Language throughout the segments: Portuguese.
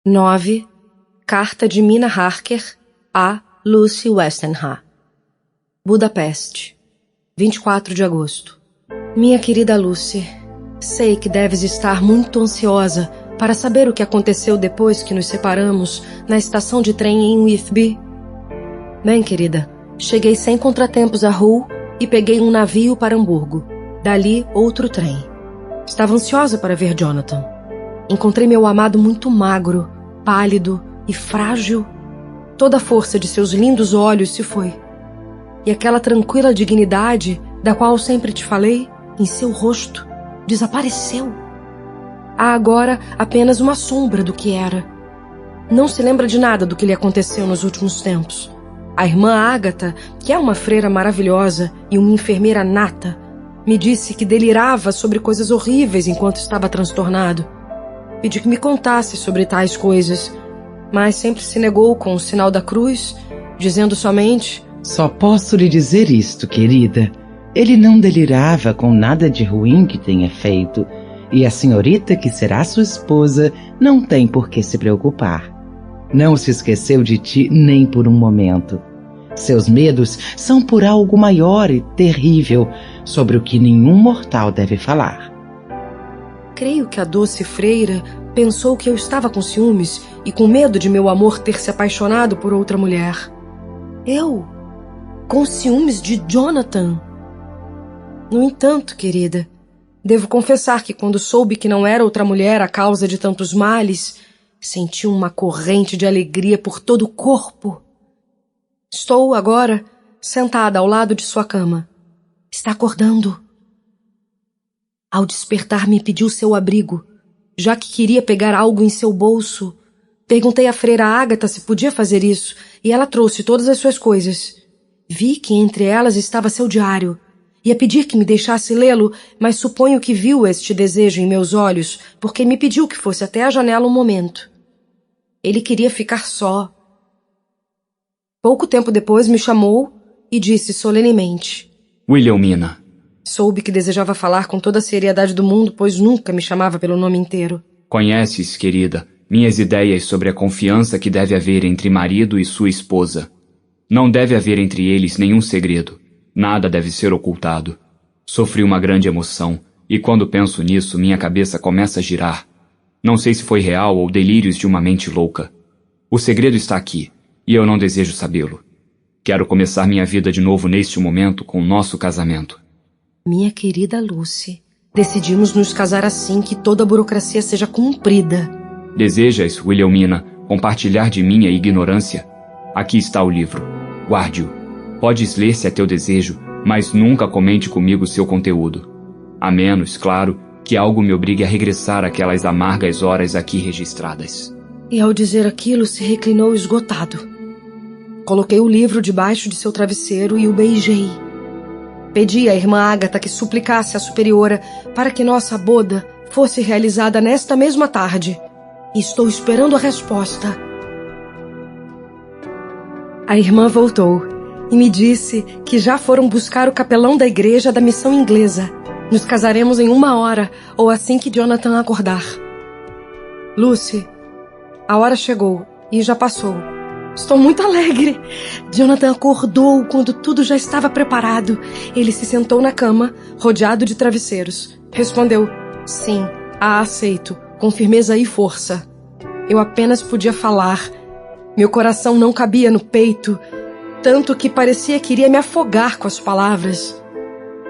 9. Carta de Mina Harker a Lucy Westenra. Budapeste, 24 de agosto. Minha querida Lucy, sei que deves estar muito ansiosa para saber o que aconteceu depois que nos separamos na estação de trem em Whitby. Bem, querida, cheguei sem contratempos a Hull e peguei um navio para Hamburgo. Dali, outro trem. Estava ansiosa para ver Jonathan. Encontrei meu amado muito magro, pálido e frágil. Toda a força de seus lindos olhos se foi. E aquela tranquila dignidade da qual sempre te falei, em seu rosto, desapareceu. Há agora apenas uma sombra do que era. Não se lembra de nada do que lhe aconteceu nos últimos tempos. A irmã Agatha, que é uma freira maravilhosa e uma enfermeira nata, me disse que delirava sobre coisas horríveis enquanto estava transtornado. Pedi que me contasse sobre tais coisas, mas sempre se negou com o sinal da cruz, dizendo somente: Só posso lhe dizer isto, querida. Ele não delirava com nada de ruim que tenha feito, e a senhorita que será sua esposa não tem por que se preocupar. Não se esqueceu de ti nem por um momento. Seus medos são por algo maior e terrível, sobre o que nenhum mortal deve falar. Creio que a doce freira pensou que eu estava com ciúmes e com medo de meu amor ter se apaixonado por outra mulher. Eu? Com ciúmes de Jonathan? No entanto, querida, devo confessar que quando soube que não era outra mulher a causa de tantos males, senti uma corrente de alegria por todo o corpo. Estou, agora, sentada ao lado de sua cama. Está acordando. Ao despertar, me pediu seu abrigo, já que queria pegar algo em seu bolso. Perguntei à freira Agatha se podia fazer isso, e ela trouxe todas as suas coisas. Vi que entre elas estava seu diário. Ia pedir que me deixasse lê-lo, mas suponho que viu este desejo em meus olhos, porque me pediu que fosse até a janela um momento. Ele queria ficar só. Pouco tempo depois me chamou e disse solenemente: Wilhelmina. Soube que desejava falar com toda a seriedade do mundo, pois nunca me chamava pelo nome inteiro. Conheces, querida, minhas ideias sobre a confiança que deve haver entre marido e sua esposa. Não deve haver entre eles nenhum segredo. Nada deve ser ocultado. Sofri uma grande emoção, e quando penso nisso, minha cabeça começa a girar. Não sei se foi real ou delírios de uma mente louca. O segredo está aqui, e eu não desejo sabê-lo. Quero começar minha vida de novo neste momento com o nosso casamento. Minha querida Lucy, decidimos nos casar assim que toda a burocracia seja cumprida. Desejas, Wilhelmina, compartilhar de minha ignorância? Aqui está o livro. Guarde-o. Podes ler se é teu desejo, mas nunca comente comigo seu conteúdo. A menos, claro, que algo me obrigue a regressar àquelas amargas horas aqui registradas. E ao dizer aquilo, se reclinou esgotado. Coloquei o livro debaixo de seu travesseiro e o beijei. Pedi à irmã Agatha que suplicasse à superiora para que nossa boda fosse realizada nesta mesma tarde. E estou esperando a resposta. A irmã voltou e me disse que já foram buscar o capelão da igreja da missão inglesa. Nos casaremos em 1 hora, ou assim que Jonathan acordar. Lucy, a hora chegou e já passou. Estou muito alegre. Jonathan acordou quando tudo já estava preparado. Ele se sentou na cama, rodeado de travesseiros. Respondeu: sim, a aceito, com firmeza e força. Eu apenas podia falar. Meu coração não cabia no peito, tanto que parecia que iria me afogar com as palavras.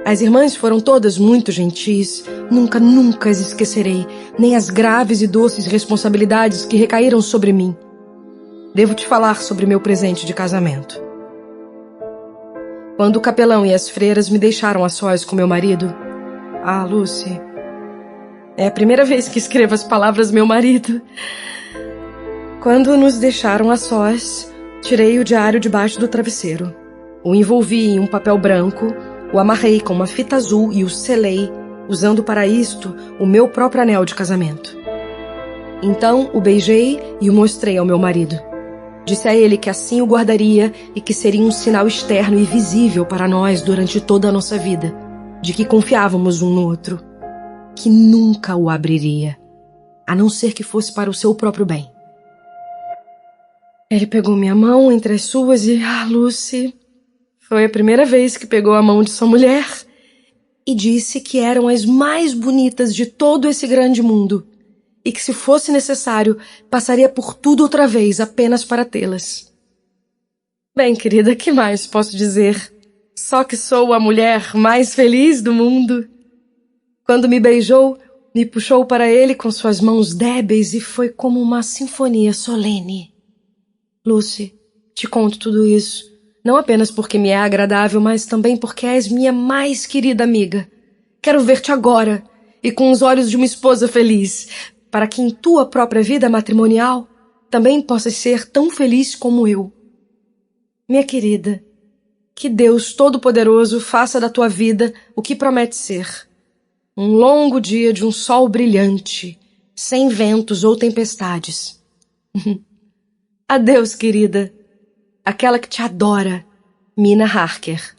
As irmãs foram todas muito gentis. Nunca as esquecerei, nem as graves e doces responsabilidades que recaíram sobre mim. Devo te falar sobre meu presente de casamento. Quando o capelão e as freiras me deixaram a sós com meu marido... Ah, Lucy, é a primeira vez que escrevo as palavras meu marido. Quando nos deixaram a sós, tirei o diário debaixo do travesseiro. O envolvi em um papel branco, o amarrei com uma fita azul e o selei, usando para isto o meu próprio anel de casamento. Então o beijei e o mostrei ao meu marido. Disse a ele que assim o guardaria e que seria um sinal externo e visível para nós durante toda a nossa vida, de que confiávamos um no outro, que nunca o abriria, a não ser que fosse para o seu próprio bem. Ele pegou minha mão entre as suas e, Lucy, foi a primeira vez que pegou a mão de sua mulher e disse que eram as mais bonitas de todo esse grande mundo e que, se fosse necessário, passaria por tudo outra vez apenas para tê-las. Bem, querida, que mais posso dizer? Só que sou a mulher mais feliz do mundo. Quando me beijou, me puxou para ele com suas mãos débeis e foi como uma sinfonia solene. Lucy, te conto tudo isso, não apenas porque me é agradável, mas também porque és minha mais querida amiga. Quero ver-te agora e com os olhos de uma esposa feliz, para que em tua própria vida matrimonial também possas ser tão feliz como eu. Minha querida, que Deus Todo-Poderoso faça da tua vida o que promete ser. Um longo dia de um sol brilhante, sem ventos ou tempestades. Adeus, querida. Aquela que te adora, Mina Harker.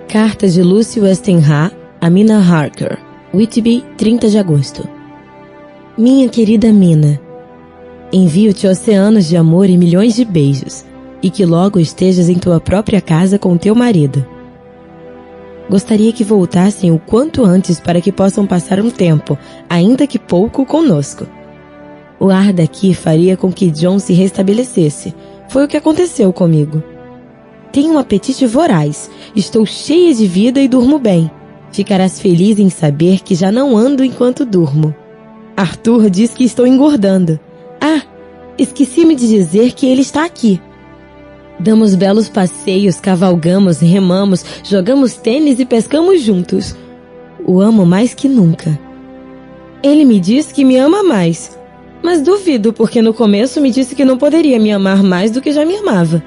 Carta de Lucy Westenra a Mina Harker. Whitby, 30 de agosto. Minha querida Mina, envio-te oceanos de amor e milhões de beijos, e que logo estejas em tua própria casa com teu marido. Gostaria que voltassem o quanto antes para que possam passar um tempo, ainda que pouco, conosco. O ar daqui faria com que John se restabelecesse. Foi o que aconteceu comigo. Tenho um apetite voraz, estou cheia de vida e durmo bem. Ficarás feliz em saber que já não ando enquanto durmo. Arthur diz que estou engordando. Esqueci-me de dizer que ele está aqui. Damos belos passeios, cavalgamos, remamos, jogamos tênis e pescamos juntos. O amo mais que nunca. Ele me diz que me ama mais. Mas duvido, porque no começo me disse que não poderia me amar mais do que já me amava.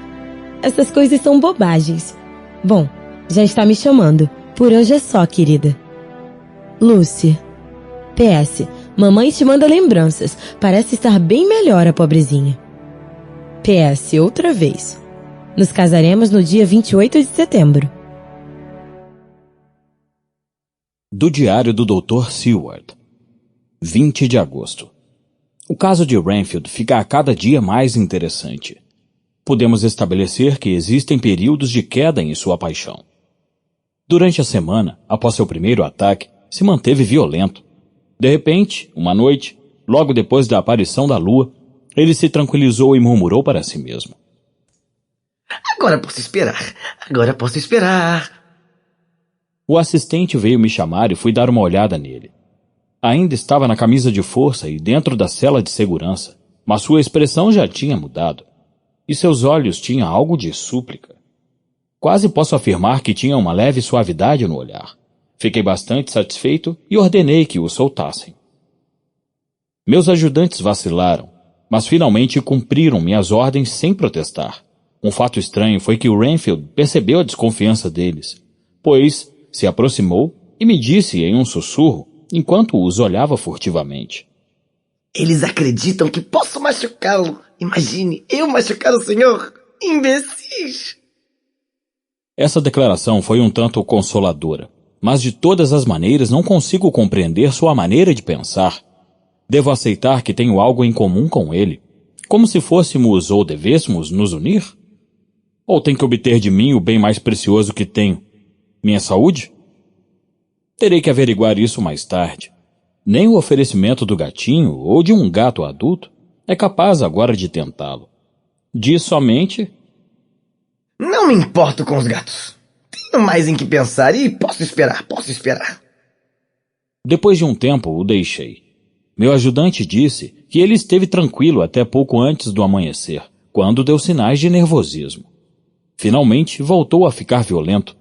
Essas coisas são bobagens. Bom, já está me chamando. Por hoje é só, querida. Lucy. PS. Mamãe te manda lembranças. Parece estar bem melhor a pobrezinha. PS. Outra vez. Nos casaremos no dia 28 de setembro. Do Diário do Dr. Seward. 20 de agosto. O caso de Renfield fica a cada dia mais interessante. Podemos estabelecer que existem períodos de queda em sua paixão. Durante a semana, após seu primeiro ataque, se manteve violento. De repente, uma noite, logo depois da aparição da lua, ele se tranquilizou e murmurou para si mesmo. Agora posso esperar. Agora posso esperar. O assistente veio me chamar e fui dar uma olhada nele. Ainda estava na camisa de força e dentro da cela de segurança, mas sua expressão já tinha mudado. E seus olhos tinham algo de súplica. Quase posso afirmar que tinha uma leve suavidade no olhar. Fiquei bastante satisfeito e ordenei que o soltassem. Meus ajudantes vacilaram, mas finalmente cumpriram minhas ordens sem protestar. Um fato estranho foi que o Renfield percebeu a desconfiança deles, pois se aproximou e me disse em um sussurro, enquanto os olhava furtivamente. Eles acreditam que posso machucá-lo. Imagine, eu machucar o senhor. Imbecis! Essa declaração foi um tanto consoladora, mas de todas as maneiras não consigo compreender sua maneira de pensar. Devo aceitar que tenho algo em comum com ele, como se fôssemos ou devêssemos nos unir? Ou tem que obter de mim o bem mais precioso que tenho, minha saúde? Terei que averiguar isso mais tarde. Nem o oferecimento do gatinho ou de um gato adulto é capaz agora de tentá-lo. Diz somente... Não me importo com os gatos. Tenho mais em que pensar e posso esperar. Depois de um tempo, o deixei. Meu ajudante disse que ele esteve tranquilo até pouco antes do amanhecer, quando deu sinais de nervosismo. Finalmente, voltou a ficar violento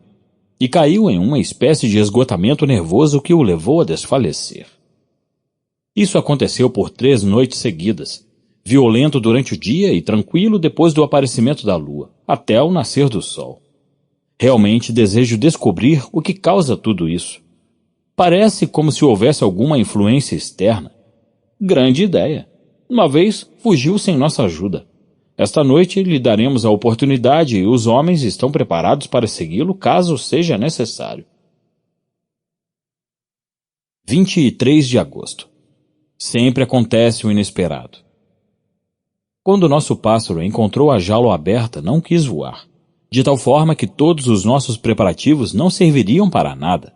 e caiu em uma espécie de esgotamento nervoso que o levou a desfalecer. Isso aconteceu por 3 noites seguidas, violento durante o dia e tranquilo depois do aparecimento da lua, até o nascer do sol. Realmente desejo descobrir o que causa tudo isso. Parece como se houvesse alguma influência externa. Grande ideia. Uma vez fugiu sem nossa ajuda. Esta noite lhe daremos a oportunidade e os homens estão preparados para segui-lo caso seja necessário. 23 de agosto. Sempre acontece o inesperado. Quando nosso pássaro encontrou a jaula aberta, não quis voar, de tal forma que todos os nossos preparativos não serviriam para nada.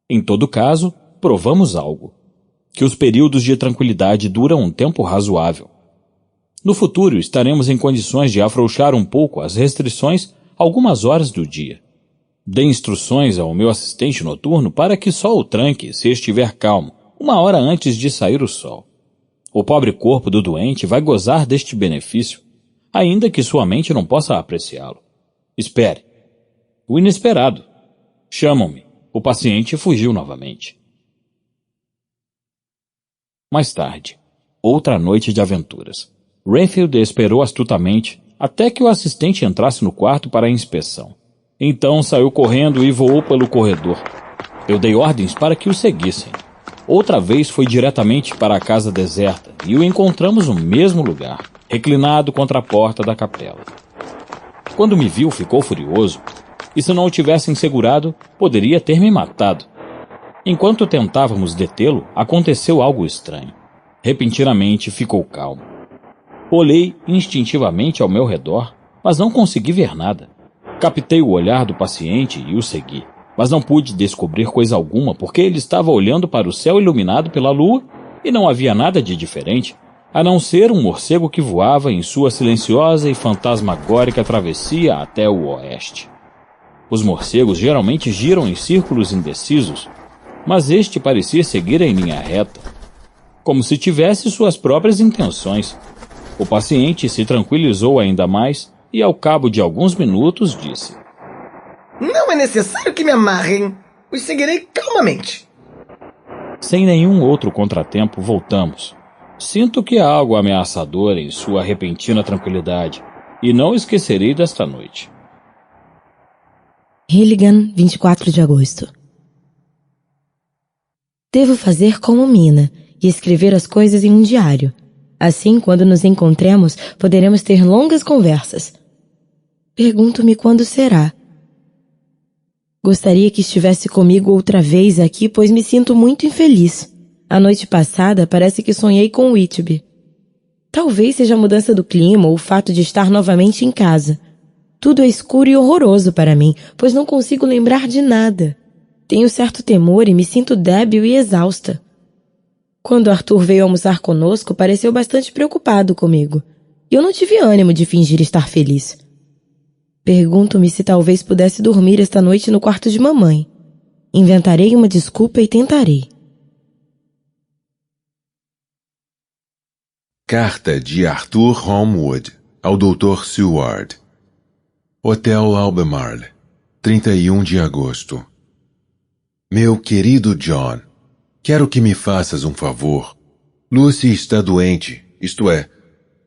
Em todo caso, provamos algo: que os períodos de tranquilidade duram um tempo razoável. No futuro, estaremos em condições de afrouxar um pouco as restrições algumas horas do dia. Dei instruções ao meu assistente noturno para que só o tranque se estiver calmo, 1 hora antes de sair o sol. O pobre corpo do doente vai gozar deste benefício, ainda que sua mente não possa apreciá-lo. Espere. O inesperado. Chamam-me. O paciente fugiu novamente. Mais tarde, outra noite de aventuras. Renfield esperou astutamente até que o assistente entrasse no quarto para a inspeção. Então saiu correndo e voou pelo corredor. Eu dei ordens para que o seguissem. Outra vez foi diretamente para a casa deserta e o encontramos no mesmo lugar, reclinado contra a porta da capela. Quando me viu, ficou furioso, e se não o tivessem segurado, poderia ter me matado. Enquanto tentávamos detê-lo, aconteceu algo estranho. Repentinamente ficou calmo. Olhei instintivamente ao meu redor, mas não consegui ver nada. Captei o olhar do paciente e o segui, mas não pude descobrir coisa alguma porque ele estava olhando para o céu iluminado pela lua e não havia nada de diferente, a não ser um morcego que voava em sua silenciosa e fantasmagórica travessia até o oeste. Os morcegos geralmente giram em círculos indecisos, mas este parecia seguir em linha reta, como se tivesse suas próprias intenções. O paciente se tranquilizou ainda mais e, ao cabo de alguns minutos, disse: Não é necessário que me amarrem. Os seguirei calmamente. Sem nenhum outro contratempo, voltamos. Sinto que há algo ameaçador em sua repentina tranquilidade, e não esquecerei desta noite. Hilligan, 24 de agosto. Devo fazer como Mina e escrever as coisas em um diário. Assim, quando nos encontremos, poderemos ter longas conversas. Pergunto-me quando será. Gostaria que estivesse comigo outra vez aqui, pois me sinto muito infeliz. A noite passada parece que sonhei com Whitby. Talvez seja a mudança do clima ou o fato de estar novamente em casa. Tudo é escuro e horroroso para mim, pois não consigo lembrar de nada. Tenho certo temor e me sinto débil e exausta. Quando Arthur veio almoçar conosco, pareceu bastante preocupado comigo. E eu não tive ânimo de fingir estar feliz. Pergunto-me se talvez pudesse dormir esta noite no quarto de mamãe. Inventarei uma desculpa e tentarei. Carta de Arthur Holmwood ao Dr. Seward. Hotel Albemarle, 31 de agosto. Meu querido John, quero que me faças um favor. Lucy está doente, isto é,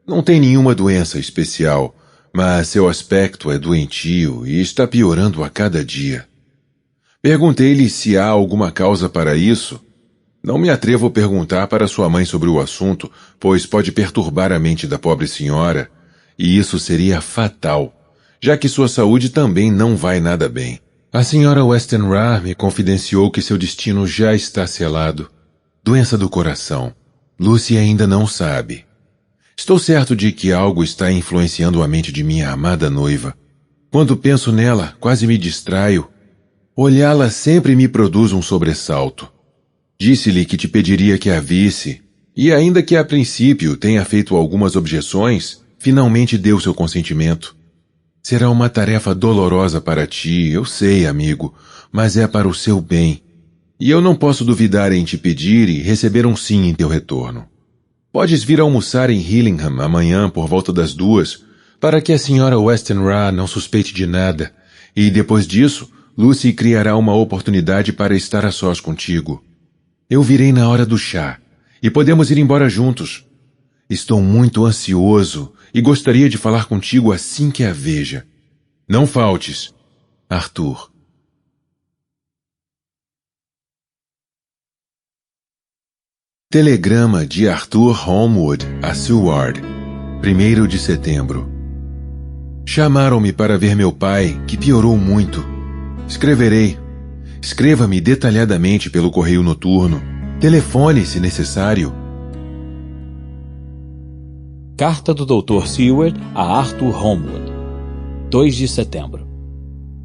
não tem nenhuma doença especial, mas seu aspecto é doentio e está piorando a cada dia. Perguntei-lhe se há alguma causa para isso. Não me atrevo a perguntar para sua mãe sobre o assunto, pois pode perturbar a mente da pobre senhora, e isso seria fatal, já que sua saúde também não vai nada bem. A senhora Westenra me confidenciou que seu destino já está selado. Doença do coração. Lucy ainda não sabe. Estou certo de que algo está influenciando a mente de minha amada noiva. Quando penso nela, quase me distraio. Olhá-la sempre me produz um sobressalto. Disse-lhe que te pediria que a visse, e ainda que a princípio tenha feito algumas objeções, finalmente deu seu consentimento. Será uma tarefa dolorosa para ti, eu sei, amigo, mas é para o seu bem. E eu não posso duvidar em te pedir e receber um sim em teu retorno. Podes vir almoçar em Hillingham amanhã por volta das 2, para que a senhora Westenra não suspeite de nada, e depois disso, Lucy criará uma oportunidade para estar a sós contigo. Eu virei na hora do chá, e podemos ir embora juntos. Estou muito ansioso e gostaria de falar contigo assim que a veja. Não faltes, Arthur. Telegrama de Arthur Holmwood a Seward, 1º de setembro. Chamaram-me para ver meu pai, que piorou muito. Escreverei. Escreva-me detalhadamente pelo correio noturno. Telefone, se necessário. Carta do Dr. Seward a Arthur Holmwood. 2 de setembro.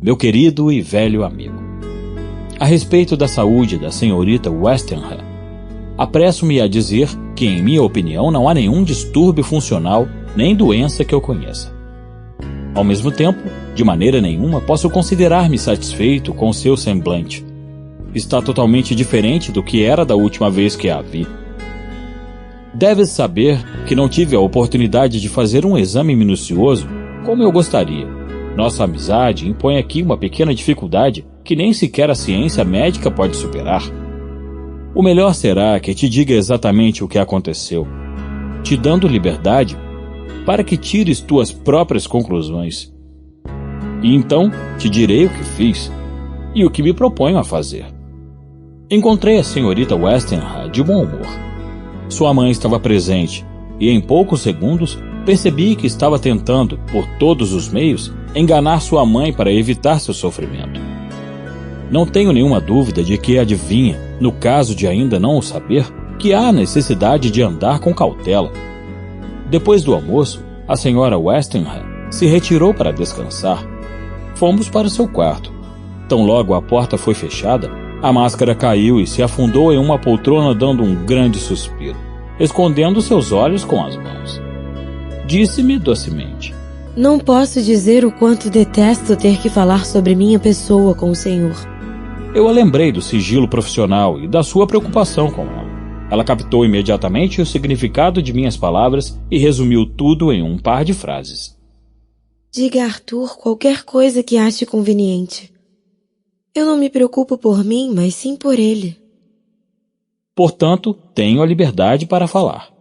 Meu querido e velho amigo. A respeito da saúde da senhorita Westenra, apresso-me a dizer que, em minha opinião, não há nenhum distúrbio funcional nem doença que eu conheça. Ao mesmo tempo, de maneira nenhuma posso considerar-me satisfeito com seu semblante. Está totalmente diferente do que era da última vez que a vi. Deves saber que não tive a oportunidade de fazer um exame minucioso como eu gostaria. Nossa amizade impõe aqui uma pequena dificuldade que nem sequer a ciência médica pode superar. O melhor será que te diga exatamente o que aconteceu, te dando liberdade para que tires tuas próprias conclusões. E então te direi o que fiz e o que me proponho a fazer. Encontrei a senhorita Westenra de bom humor. Sua mãe estava presente e em poucos segundos percebi que estava tentando, por todos os meios, enganar sua mãe para evitar seu sofrimento. Não tenho nenhuma dúvida de que adivinha, no caso de ainda não o saber, que há necessidade de andar com cautela. Depois do almoço, a senhora Westenra se retirou para descansar. Fomos para seu quarto. Tão logo a porta foi fechada, a máscara caiu e se afundou em uma poltrona dando um grande suspiro, escondendo seus olhos com as mãos. Disse-me docemente: Não posso dizer o quanto detesto ter que falar sobre minha pessoa com o senhor. Eu a lembrei do sigilo profissional e da sua preocupação com ela. Ela captou imediatamente o significado de minhas palavras e resumiu tudo em um par de frases. Diga a Arthur qualquer coisa que ache conveniente. Eu não me preocupo por mim, mas sim por ele. Portanto, tenho a liberdade para falar.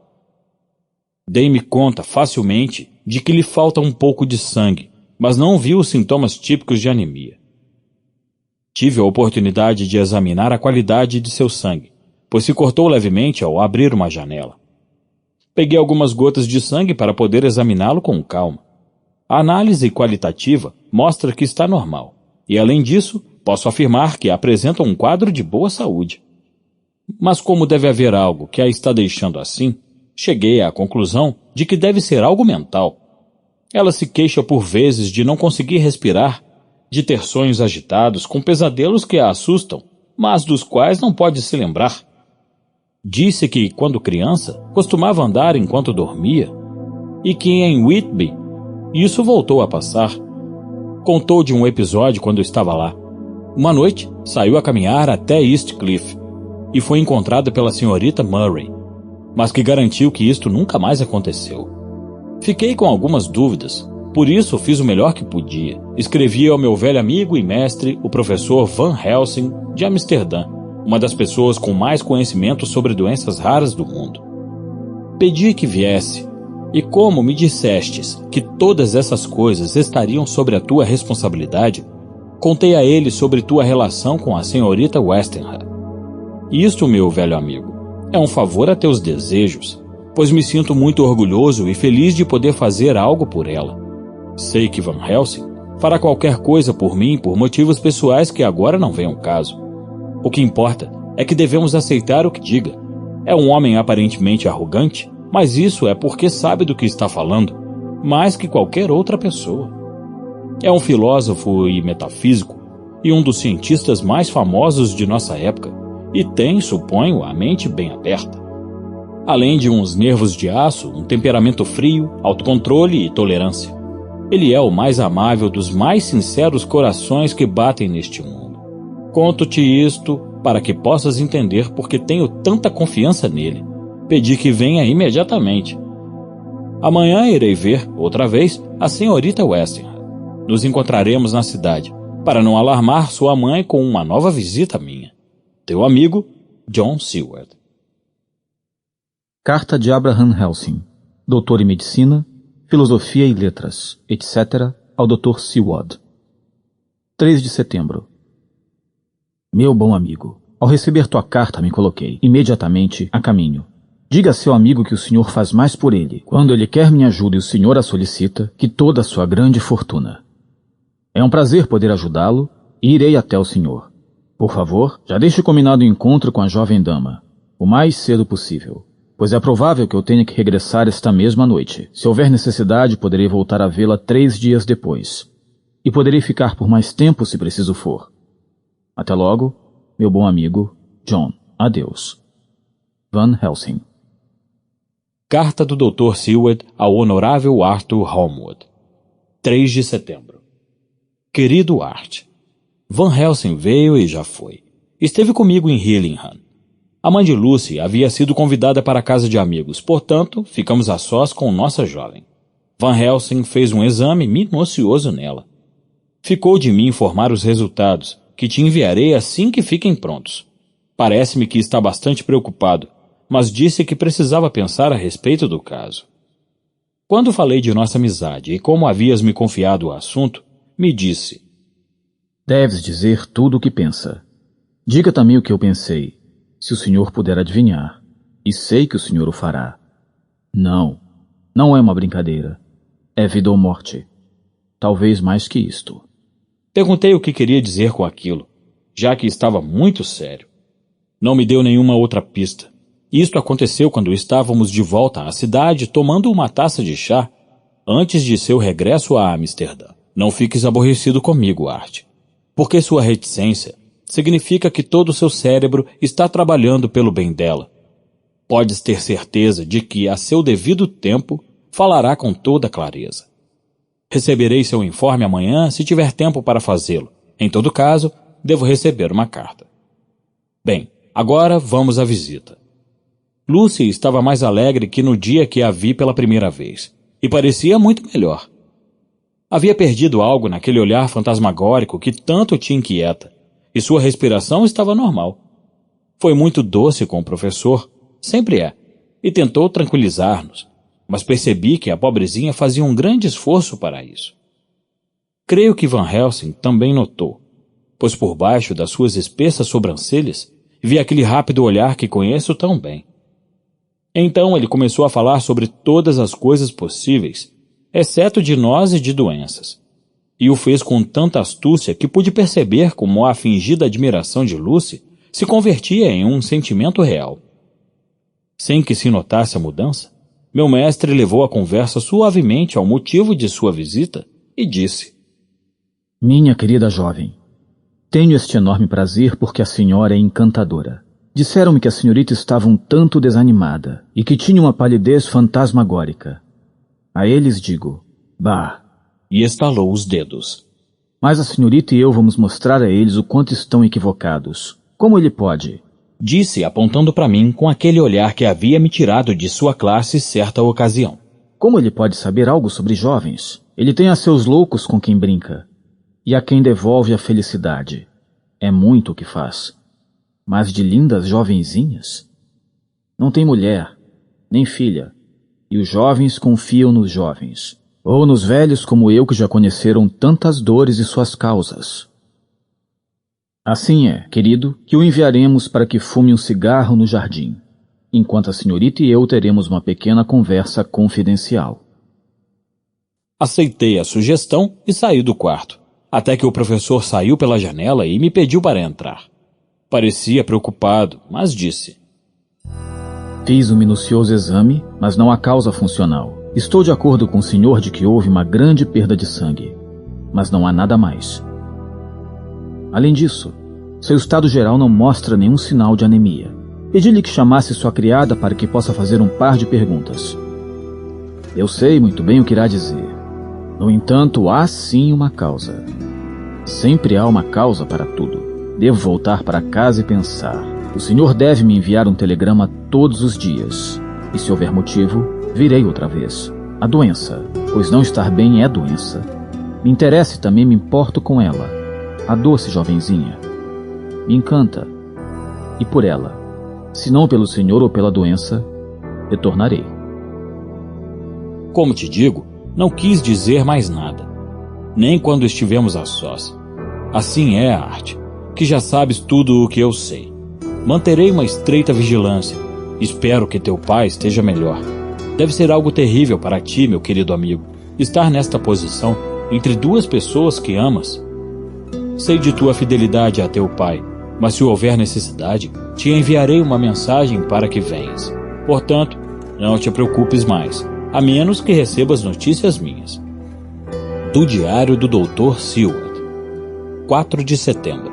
Dei-me conta facilmente de que lhe falta um pouco de sangue, mas não vi os sintomas típicos de anemia. Tive a oportunidade de examinar a qualidade de seu sangue, pois se cortou levemente ao abrir uma janela. Peguei algumas gotas de sangue para poder examiná-lo com calma. A análise qualitativa mostra que está normal, e além disso, posso afirmar que apresenta um quadro de boa saúde. Mas como deve haver algo que a está deixando assim, cheguei à conclusão de que deve ser algo mental. Ela se queixa por vezes de não conseguir respirar, de ter sonhos agitados com pesadelos que a assustam, mas dos quais não pode se lembrar. Disse que, quando criança, costumava andar enquanto dormia, e que em Whitby isso voltou a passar. Contou de um episódio quando estava lá. Uma noite, saiu a caminhar até East Cliff e foi encontrada pela senhorita Murray, mas que garantiu que isto nunca mais aconteceu. Fiquei com algumas dúvidas, por isso fiz o melhor que podia. Escrevi ao meu velho amigo e mestre, o professor Van Helsing, de Amsterdã, uma das pessoas com mais conhecimento sobre doenças raras do mundo. Pedi que viesse, e como me dissestes que todas essas coisas estariam sobre a tua responsabilidade, contei a ele sobre tua relação com a senhorita Westenra. Isto, meu velho amigo, é um favor a teus desejos, pois me sinto muito orgulhoso e feliz de poder fazer algo por ela. Sei que Van Helsing fará qualquer coisa por mim por motivos pessoais que agora não vêm ao caso. O que importa é que devemos aceitar o que diga. É um homem aparentemente arrogante, mas isso é porque sabe do que está falando, mais que qualquer outra pessoa. É um filósofo e metafísico, e um dos cientistas mais famosos de nossa época, e tem, suponho, a mente bem aberta. Além de uns nervos de aço, um temperamento frio, autocontrole e tolerância. Ele é o mais amável dos mais sinceros corações que batem neste mundo. Conto-te isto para que possas entender porque tenho tanta confiança nele. Pedi que venha imediatamente. Amanhã irei ver, outra vez, a senhorita Westenra. Nos encontraremos na cidade, para não alarmar sua mãe com uma nova visita minha. Teu amigo, John Seward. Carta de Abraham Helsing, doutor em Medicina, Filosofia e Letras, etc., ao Dr. Seward. 3 de setembro. Meu bom amigo, ao receber tua carta me coloquei, imediatamente, a caminho. Diga a seu amigo que o senhor faz mais por ele, quando ele quer minha ajuda e o senhor a solicita, que toda a sua grande fortuna. É um prazer poder ajudá-lo e irei até o senhor. Por favor, já deixe combinado o encontro com a jovem dama, o mais cedo possível. pois é provável que eu tenha que regressar esta mesma noite. Se houver necessidade, poderei voltar a vê-la 3 dias depois. E poderei ficar por mais tempo se preciso for. Até logo, meu bom amigo, John. Adeus. Van Helsing. Carta do Dr. Seward ao Honorável Arthur Holmwood. 3 de setembro. Querido Art, Van Helsing veio e já foi. Esteve comigo em Hillingham. A mãe de Lucy havia sido convidada para a casa de amigos, portanto, ficamos a sós com nossa jovem. Van Helsing fez um exame minucioso nela. Ficou de me informar os resultados, que te enviarei assim que fiquem prontos. Parece-me que está bastante preocupado, mas disse que precisava pensar a respeito do caso. Quando falei de nossa amizade e como havias me confiado o assunto, me disse: Deves dizer tudo o que pensa. Diga também o que eu pensei, se o senhor puder adivinhar, e sei que o senhor o fará. Não é uma brincadeira. É vida ou morte. Talvez mais que isto. Perguntei o que queria dizer com aquilo, já que estava muito sério. Não me deu nenhuma outra pista. Isto aconteceu quando estávamos de volta à cidade tomando uma taça de chá antes de seu regresso a Amsterdã. Não fiques aborrecido comigo, Art, porque sua reticência significa que todo o seu cérebro está trabalhando pelo bem dela. Podes ter certeza de que, a seu devido tempo, falará com toda clareza. Receberei seu informe amanhã se tiver tempo para fazê-lo. Em todo caso, devo receber uma carta. Bem, agora vamos à visita. Lucy estava mais alegre que no dia que a vi pela primeira vez, e parecia muito melhor. Havia perdido algo naquele olhar fantasmagórico que tanto te inquieta, e sua respiração estava normal. Foi muito doce com o professor, sempre é, e tentou tranquilizar-nos, mas percebi que a pobrezinha fazia um grande esforço para isso. Creio que Van Helsing também notou, pois por baixo das suas espessas sobrancelhas vi aquele rápido olhar que conheço tão bem. Então ele começou a falar sobre todas as coisas possíveis, exceto de nós e de doenças. E o fez com tanta astúcia que pude perceber como a fingida admiração de Lucy se convertia em um sentimento real. Sem que se notasse a mudança, meu mestre levou a conversa suavemente ao motivo de sua visita e disse: Minha querida jovem, tenho este enorme prazer porque a senhora é encantadora. Disseram-me que a senhorita estava um tanto desanimada e que tinha uma palidez fantasmagórica. A eles digo: bah! E estalou os dedos. Mas a senhorita e eu vamos mostrar a eles o quanto estão equivocados. Como ele pode? Disse, apontando para mim com aquele olhar que havia me tirado de sua classe certa ocasião. Como ele pode saber algo sobre jovens? Ele tem a seus loucos com quem brinca, e a quem devolve a felicidade. É muito o que faz. Mas de lindas jovenzinhas? Não tem mulher, nem filha, e os jovens confiam nos jovens, ou nos velhos como eu que já conheceram tantas dores e suas causas. Assim é, querido, que o enviaremos para que fume um cigarro no jardim, enquanto a senhorita e eu teremos uma pequena conversa confidencial. Aceitei a sugestão e saí do quarto, até que o professor saiu pela janela e me pediu para entrar. Parecia preocupado, mas disse: Fiz um minucioso exame, mas não há causa funcional. Estou de acordo com o senhor de que houve uma grande perda de sangue, mas não há nada mais. Além disso, seu estado geral não mostra nenhum sinal de anemia. Pedi-lhe que chamasse sua criada para que possa fazer um par de perguntas. Eu sei muito bem o que irá dizer. No entanto, há sim uma causa. Sempre há uma causa para tudo. Devo voltar para casa e pensar. O senhor deve me enviar um telegrama todos os dias. E se houver motivo, virei outra vez. A doença, pois não estar bem é doença. Me interessa e também me importo com ela. A doce jovenzinha. Me encanta. E por ela, se não pelo senhor ou pela doença, retornarei. Como te digo, não quis dizer mais nada, nem quando estivemos a sós. Assim é a arte, que já sabes tudo o que eu sei. Manterei uma estreita vigilância. Espero que teu pai esteja melhor. Deve ser algo terrível para ti, meu querido amigo, estar nesta posição, entre duas pessoas que amas. Sei de tua fidelidade a teu pai, mas se houver necessidade, te enviarei uma mensagem para que venhas. Portanto, não te preocupes mais, a menos que recebas notícias minhas. Do Diário do Dr. Seward, 4 de setembro.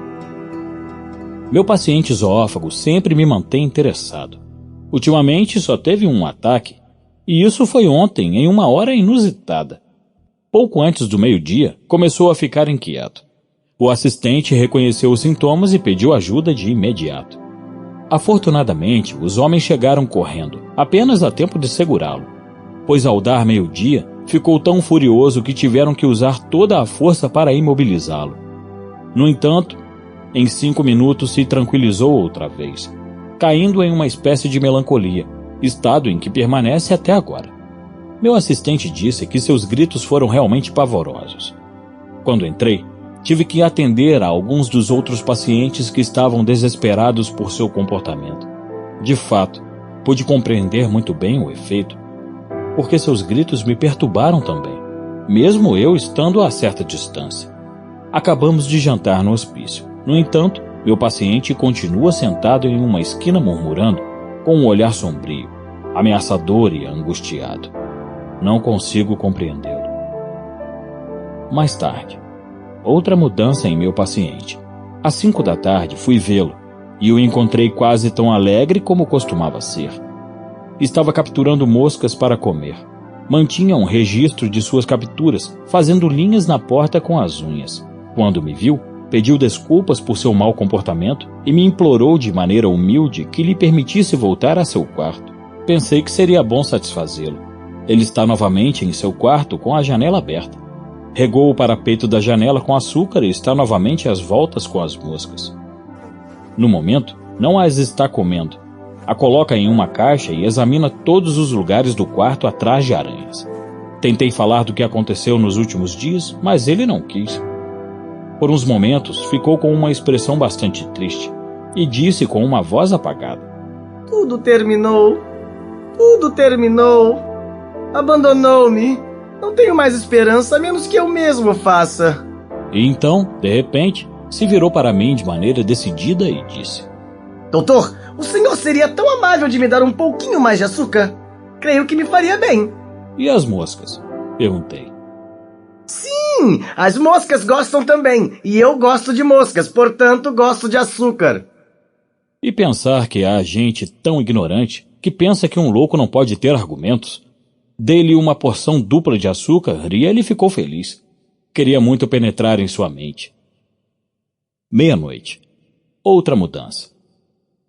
Meu paciente zoófago sempre me mantém interessado. Ultimamente só teve um ataque, e isso foi ontem, em uma hora inusitada. Pouco antes do meio-dia, começou a ficar inquieto. O assistente reconheceu os sintomas e pediu ajuda de imediato. Afortunadamente, os homens chegaram correndo, apenas a tempo de segurá-lo, pois ao dar meio-dia, ficou tão furioso que tiveram que usar toda a força para imobilizá-lo. No entanto, em 5 minutos se tranquilizou outra vez, caindo em uma espécie de melancolia, estado em que permanece até agora. Meu assistente disse que seus gritos foram realmente pavorosos. Quando entrei, tive que atender a alguns dos outros pacientes que estavam desesperados por seu comportamento. De fato, pude compreender muito bem o efeito, porque seus gritos me perturbaram também, mesmo eu estando a certa distância. Acabamos de jantar no hospício. No entanto, meu paciente continua sentado em uma esquina murmurando, com um olhar sombrio, ameaçador e angustiado. Não consigo compreendê-lo. Mais tarde, outra mudança em meu paciente. Às 5 da tarde fui vê-lo e o encontrei quase tão alegre como costumava ser. Estava capturando moscas para comer. Mantinha um registro de suas capturas, fazendo linhas na porta com as unhas. Quando me viu, pediu desculpas por seu mau comportamento e me implorou de maneira humilde que lhe permitisse voltar a seu quarto. Pensei que seria bom satisfazê-lo. Ele está novamente em seu quarto com a janela aberta. Regou o parapeito da janela com açúcar e está novamente às voltas com as moscas. No momento, não as está comendo. A coloca em uma caixa e examina todos os lugares do quarto atrás de aranhas. Tentei falar do que aconteceu nos últimos dias, mas ele não quis. Por uns momentos, ficou com uma expressão bastante triste e disse com uma voz apagada: Tudo terminou. Tudo terminou. Abandonou-me. Não tenho mais esperança a menos que eu mesmo faça. E então, de repente, se virou para mim de maneira decidida e disse: Doutor, o senhor seria tão amável de me dar um pouquinho mais de açúcar? Creio que me faria bem. E as moscas? Perguntei. Sim, as moscas gostam também. E eu gosto de moscas, portanto gosto de açúcar. E pensar que há gente tão ignorante que pensa que um louco não pode ter argumentos. Dei-lhe uma porção dupla de açúcar e ele ficou feliz. Queria muito penetrar em sua mente. Meia-noite. Outra mudança.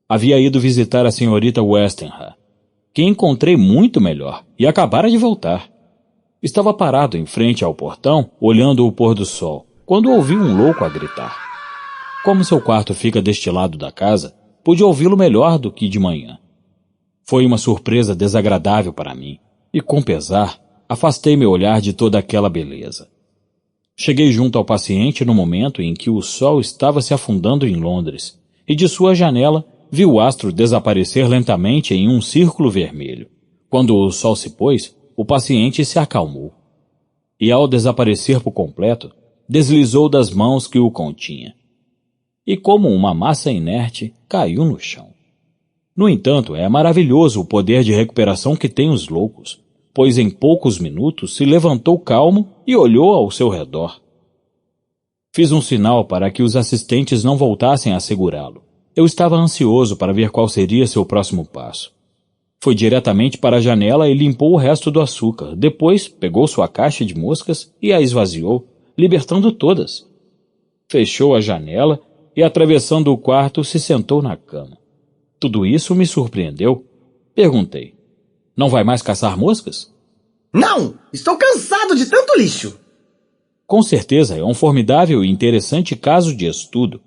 Havia ido visitar a senhorita Westenra, que encontrei muito melhor e acabara de voltar. Estava parado em frente ao portão, olhando o pôr do sol, quando ouvi um louco a gritar. Como seu quarto fica deste lado da casa, pude ouvi-lo melhor do que de manhã. Foi uma surpresa desagradável para mim. E, com pesar, afastei meu olhar de toda aquela beleza. Cheguei junto ao paciente no momento em que o sol estava se afundando em Londres, e de sua janela vi o astro desaparecer lentamente em um círculo vermelho. Quando o sol se pôs, o paciente se acalmou. E, ao desaparecer por completo, deslizou das mãos que o continha. E, como uma massa inerte, caiu no chão. No entanto, é maravilhoso o poder de recuperação que têm os loucos, pois em poucos minutos se levantou calmo e olhou ao seu redor. Fiz um sinal para que os assistentes não voltassem a segurá-lo. Eu estava ansioso para ver qual seria seu próximo passo. Foi diretamente para a janela e limpou o resto do açúcar. Depois, pegou sua caixa de moscas e a esvaziou, libertando todas. Fechou a janela e, atravessando o quarto, se sentou na cama. Tudo isso me surpreendeu. Perguntei: Não vai mais caçar moscas? Não! Estou cansado de tanto lixo! Com certeza é um formidável e interessante caso de estudo.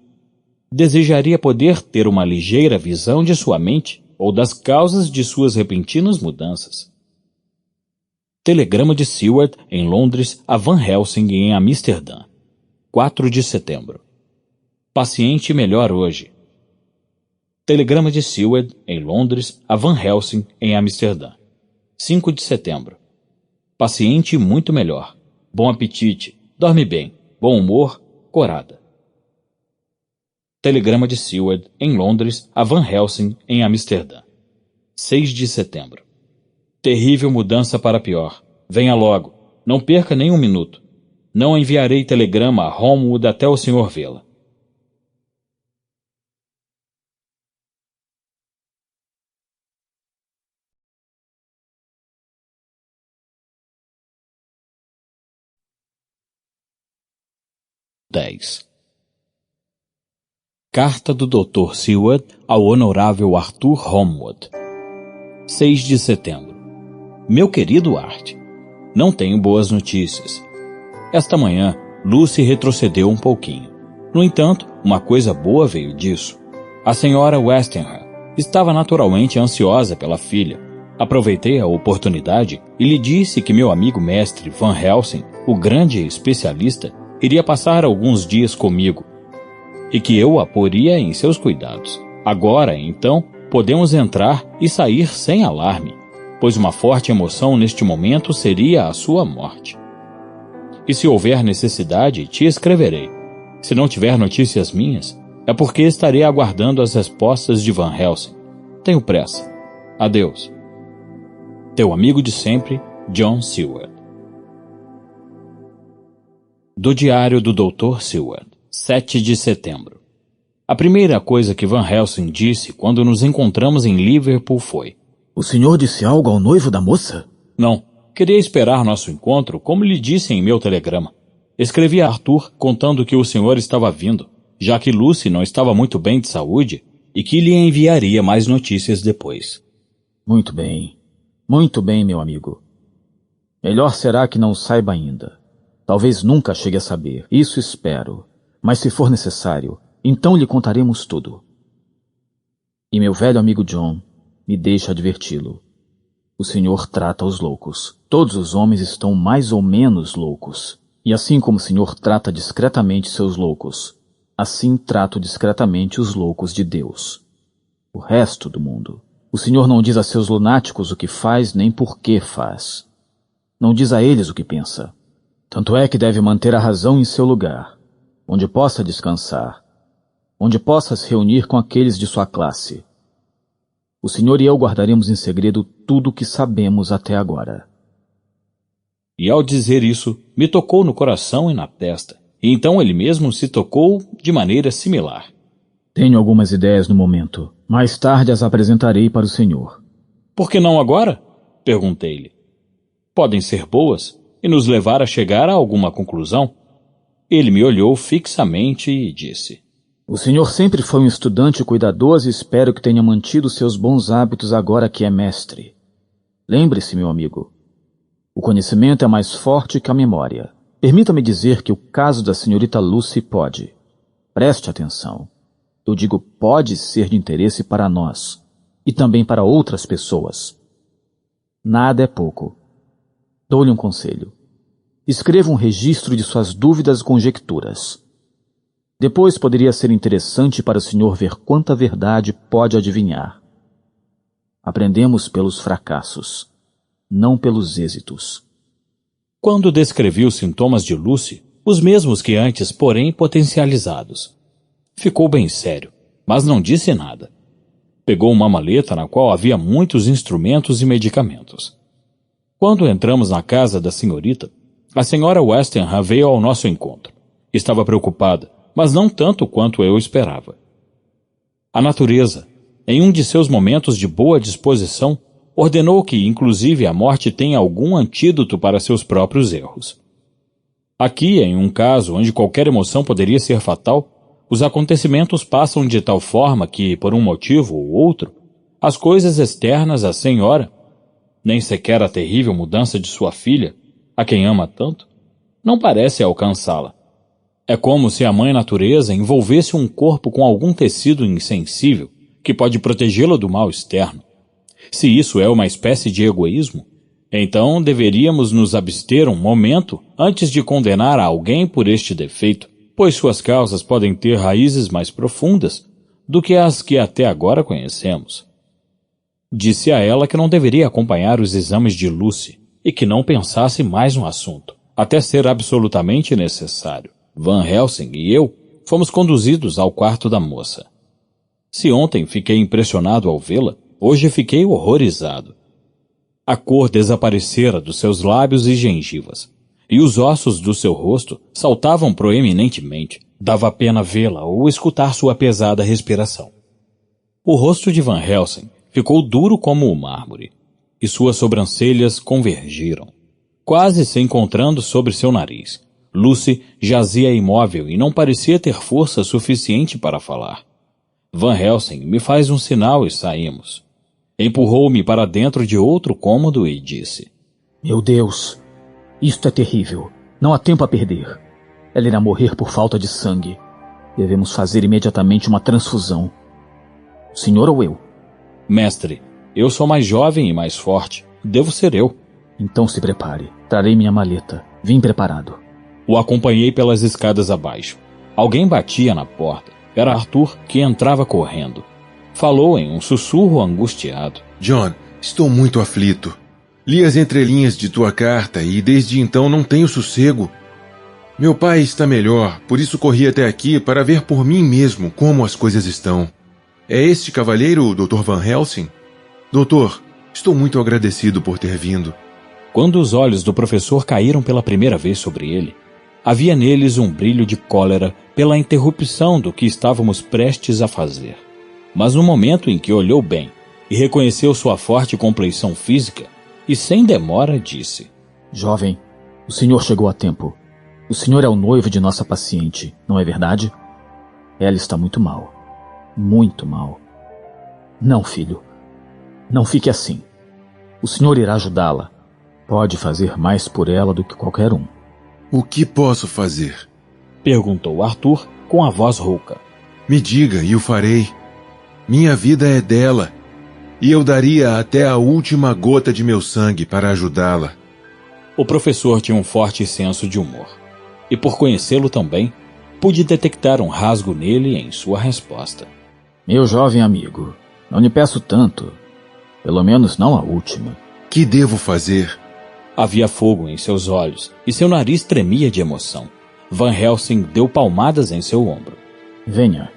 Desejaria poder ter uma ligeira visão de sua mente ou das causas de suas repentinas mudanças. Telegrama de Seward, em Londres, a Van Helsing, em Amsterdã. 4 de setembro. Paciente melhor hoje. Telegrama de Seward, em Londres, a Van Helsing, em Amsterdã. 5 de setembro. Paciente muito melhor. Bom apetite. Dorme bem. Bom humor. Corada. Telegrama de Seward, em Londres, a Van Helsing, em Amsterdã. 6 de setembro. Terrível mudança para pior. Venha logo. Não perca nem um minuto. Não enviarei telegrama a Holmwood até o senhor vê-la. Carta do Dr. Seward ao Honorável Arthur Holmwood. 6 de setembro. Meu querido Art, não tenho boas notícias. Esta manhã, Lucy retrocedeu um pouquinho. No entanto, uma coisa boa veio disso. A senhora Westenra estava naturalmente ansiosa pela filha. Aproveitei a oportunidade e lhe disse que meu amigo mestre Van Helsing, o grande especialista, iria passar alguns dias comigo e que eu a poria em seus cuidados. Agora, então, podemos entrar e sair sem alarme, pois uma forte emoção neste momento seria a sua morte. E se houver necessidade, te escreverei. Se não tiver notícias minhas, é porque estarei aguardando as respostas de Van Helsing. Tenho pressa. Adeus. Teu amigo de sempre, John Seward. Do Diário do Dr. Seward, 7 de setembro. A primeira coisa que Van Helsing disse quando nos encontramos em Liverpool foi: O senhor disse algo ao noivo da moça? Não. Queria esperar nosso encontro, como lhe disse em meu telegrama. Escrevi a Arthur contando que o senhor estava vindo, já que Lucy não estava muito bem de saúde e que lhe enviaria mais notícias depois. Muito bem, meu amigo. Melhor será que não saiba ainda. Talvez nunca chegue a saber, isso espero. Mas se for necessário, então lhe contaremos tudo. E meu velho amigo John, me deixa adverti-lo. O senhor trata os loucos. Todos os homens estão mais ou menos loucos. E assim como o senhor trata discretamente seus loucos, assim trato discretamente os loucos de Deus. O resto do mundo. O senhor não diz a seus lunáticos o que faz nem por que faz. Não diz a eles o que pensa. Tanto é que deve manter a razão em seu lugar, onde possa descansar, onde possa se reunir com aqueles de sua classe. O senhor e eu guardaremos em segredo tudo o que sabemos até agora. E ao dizer isso, me tocou no coração e na testa, e então ele mesmo se tocou de maneira similar. Tenho algumas ideias no momento. Mais tarde as apresentarei para o senhor. Por que não agora? Perguntei-lhe. Podem ser boas e nos levar a chegar a alguma conclusão. Ele me olhou fixamente e disse: O senhor sempre foi um estudante cuidadoso e espero que tenha mantido seus bons hábitos agora que é mestre. Lembre-se, meu amigo, o conhecimento é mais forte que a memória. Permita-me dizer que o caso da senhorita Lucy pode. Preste atenção. Eu digo pode ser de interesse para nós e também para outras pessoas. Nada é pouco. Dou-lhe um conselho. Escreva um registro de suas dúvidas e conjecturas. Depois poderia ser interessante para o senhor ver quanta verdade pode adivinhar. Aprendemos pelos fracassos, não pelos êxitos. Quando descrevi os sintomas de Lucy, os mesmos que antes, porém potencializados, ficou bem sério, mas não disse nada. Pegou uma maleta na qual havia muitos instrumentos e medicamentos. Quando entramos na casa da senhorita, a senhora Westenra veio ao nosso encontro. Estava preocupada, mas não tanto quanto eu esperava. A natureza, em um de seus momentos de boa disposição, ordenou que, inclusive, a morte tenha algum antídoto para seus próprios erros. Aqui, em um caso onde qualquer emoção poderia ser fatal, os acontecimentos passam de tal forma que, por um motivo ou outro, as coisas externas à senhora, nem sequer a terrível mudança de sua filha, a quem ama tanto, não parece alcançá-la. É como se a mãe natureza envolvesse um corpo com algum tecido insensível que pode protegê-lo do mal externo. Se isso é uma espécie de egoísmo, então deveríamos nos abster um momento antes de condenar a alguém por este defeito, pois suas causas podem ter raízes mais profundas do que as que até agora conhecemos. Disse a ela que não deveria acompanhar os exames de Lucy e que não pensasse mais no assunto, até ser absolutamente necessário. Van Helsing e eu fomos conduzidos ao quarto da moça. Se ontem fiquei impressionado ao vê-la, Hoje fiquei horrorizado. A cor desaparecera dos seus lábios e gengivas, e os ossos do seu rosto saltavam proeminentemente. Dava pena vê-la ou escutar sua pesada respiração. O rosto de Van Helsing ficou duro como o mármore, e suas sobrancelhas convergiram, quase se encontrando sobre seu nariz. Lucy jazia imóvel e não parecia ter força suficiente para falar. Van Helsing me faz um sinal e saímos. Empurrou-me para dentro de outro cômodo e disse: Meu Deus, isto é terrível. Não há tempo a perder. Ela irá morrer por falta de sangue. Devemos fazer imediatamente uma transfusão. O senhor ou eu? Mestre, eu sou mais jovem e mais forte. Devo ser eu. Então se prepare. Trarei minha maleta. Vim preparado. O acompanhei pelas escadas abaixo. Alguém batia na porta. Era Arthur, que entrava correndo. Falou em um sussurro angustiado. John, estou muito aflito. Li as entrelinhas de tua carta e desde então não tenho sossego. Meu pai está melhor, por isso corri até aqui para ver por mim mesmo como as coisas estão. É este cavalheiro o Dr. Van Helsing? Doutor, estou muito agradecido por ter vindo. Quando os olhos do professor caíram pela primeira vez sobre ele, havia neles um brilho de cólera pela interrupção do que estávamos prestes a fazer. Mas no momento em que olhou bem e reconheceu sua forte compleição física, e sem demora disse: Jovem, o senhor chegou a tempo. O senhor é o noivo de nossa paciente, não é verdade? Ela está muito mal. Muito mal. Não, filho. Não fique assim. O senhor irá ajudá-la. Pode fazer mais por ela do que qualquer um. O que posso fazer? Perguntou Arthur com a voz rouca. Me diga e o farei. Minha vida é dela, e eu daria até a última gota de meu sangue para ajudá-la. O professor tinha um forte senso de humor, e por conhecê-lo também, pude detectar um rasgo nele em sua resposta. Meu jovem amigo, não lhe peço tanto, pelo menos não a última. Que devo fazer? Havia fogo em seus olhos, e seu nariz tremia de emoção. Van Helsing deu palmadas em seu ombro. Venha,